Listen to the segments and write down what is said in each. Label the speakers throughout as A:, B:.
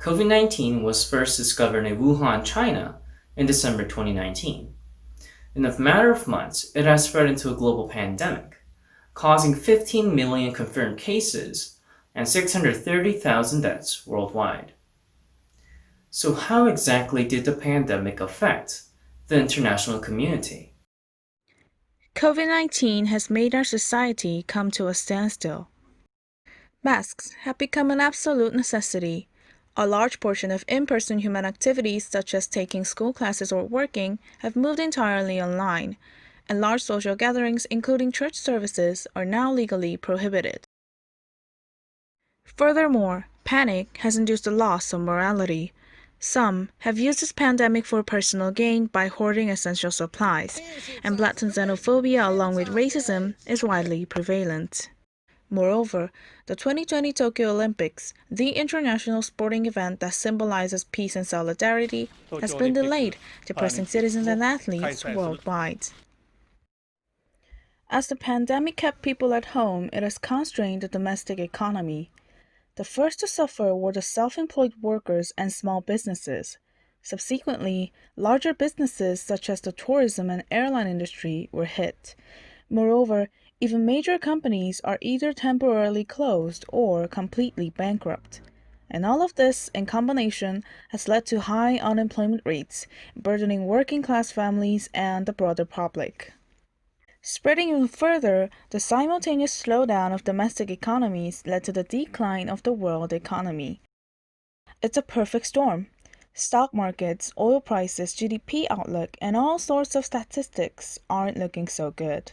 A: COVID-19 was first discovered in Wuhan, China in December 2019. In a matter of months, it has spread into a global pandemic, causing 15 million confirmed cases and 630,000 deaths worldwide. So how exactly did the pandemic affect the international community?
B: COVID-19 has made our society come to a standstill. Masks have become an absolute necessity. A large portion of in-person human activities, such as taking school classes or working, have moved entirely online, and large social gatherings, including church services, are now legally prohibited. Furthermore, panic has induced a loss of morality. Some have used this pandemic for personal gain by hoarding essential supplies, and blatant xenophobia along with racism is widely prevalent. Moreover, the 2020 Tokyo Olympics, the international sporting event that symbolizes peace and solidarity, has been delayed, depressing citizens and athletes worldwide. As the pandemic kept people at home, it has constrained the domestic economy. The first to suffer were the self-employed workers and small businesses. Subsequently, larger businesses such as the tourism and airline industry were hit. Moreover, even major companies are either temporarily closed or completely bankrupt. And all of this, in combination, has led to high unemployment rates, burdening working-class families and the broader public. Spreading even further, the simultaneous slowdown of domestic economies led to the decline of the world economy. It's a perfect storm. Stock markets, oil prices, GDP outlook, and all sorts of statistics aren't looking so good.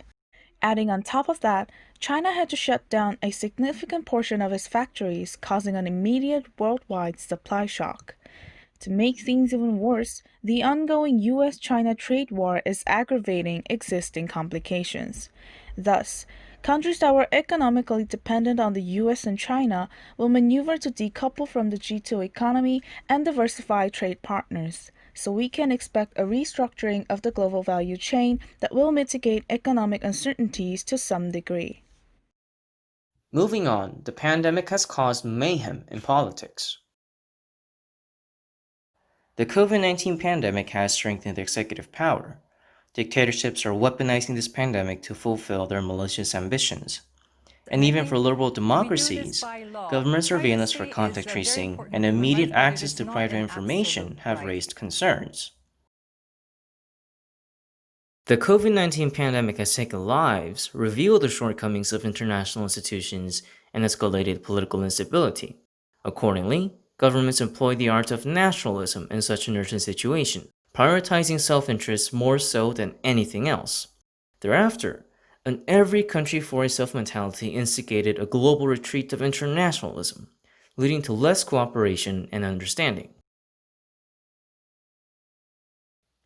B: Adding on top of that, China had to shut down a significant portion of its factories, causing an immediate worldwide supply shock. To make things even worse, the ongoing US-China trade war is aggravating existing complications. Thus, countries that were economically dependent on the US and China will maneuver to decouple from the G2 economy and diversify trade partners, so we can expect a restructuring of the global value chain that will mitigate economic uncertainties to some degree.
A: Moving on, the pandemic has caused mayhem in politics. The COVID-19 pandemic has strengthened executive power. Dictatorships are weaponizing this pandemic to fulfill their malicious ambitions. And even for liberal democracies, government surveillance for contact tracing and immediate access to private information have raised concerns. The COVID-19 pandemic has taken lives, revealed the shortcomings of international institutions, and escalated political instability. Accordingly, governments employ the art of nationalism in such an urgent situation, prioritizing self-interest more so than anything else. Thereafter, an every country for itself mentality instigated a global retreat of internationalism, leading to less cooperation and understanding.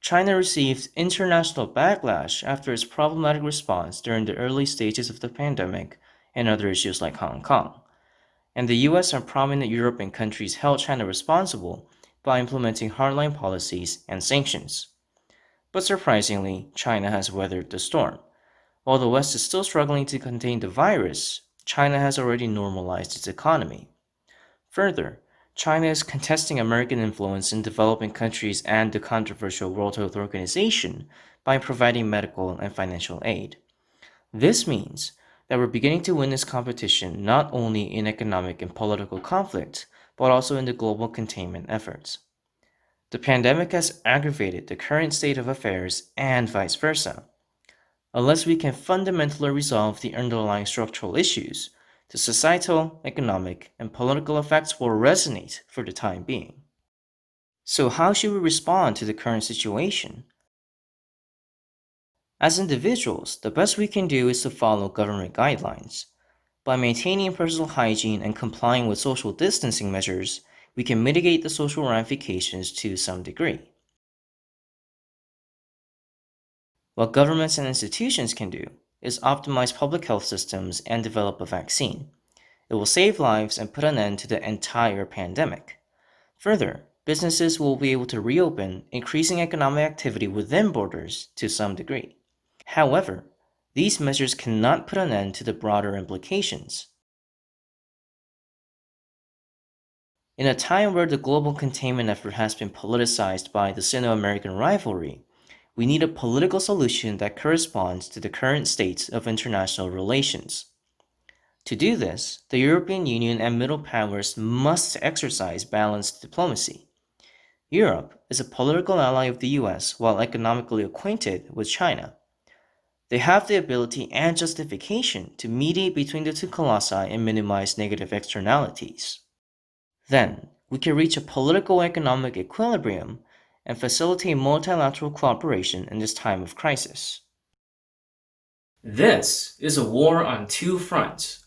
A: China received international backlash after its problematic response during the early stages of the pandemic and other issues like Hong Kong. And the US and prominent European countries held China responsible by implementing hardline policies and sanctions. But surprisingly, China has weathered the storm. While the West is still struggling to contain the virus, China has already normalized its economy. Further, China is contesting American influence in developing countries and the controversial World Health Organization by providing medical and financial aid. This means that we're beginning to win this competition not only in economic and political conflict, but also in the global containment efforts. The pandemic has aggravated the current state of affairs and vice versa. Unless we can fundamentally resolve the underlying structural issues, the societal, economic, and political effects will resonate for the time being. So how should we respond to the current situation? As individuals, the best we can do is to follow government guidelines. By maintaining personal hygiene and complying with social distancing measures, we can mitigate the social ramifications to some degree. What governments and institutions can do is optimize public health systems and develop a vaccine. It will save lives and put an end to the entire pandemic. Further, businesses will be able to reopen, increasing economic activity within borders to some degree. However, these measures cannot put an end to the broader implications. In a time where the global containment effort has been politicized by the Sino-American rivalry, we need a political solution that corresponds to the current state of international relations. To do this, the European Union and Middle Powers must exercise balanced diplomacy. Europe is a political ally of the US while economically acquainted with China. They have the ability and justification to mediate between the two colossi and minimize negative externalities. Then, we can reach a politico-economic equilibrium and facilitate multilateral cooperation in this time of crisis.
C: This is a war on two fronts,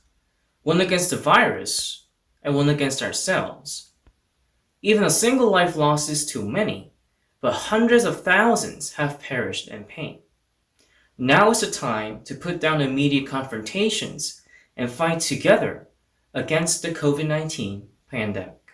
C: one against the virus and one against ourselves. Even a single life lost is too many, but hundreds of thousands have perished in pain. Now is the time to put down immediate confrontations and fight together against the COVID-19 pandemic.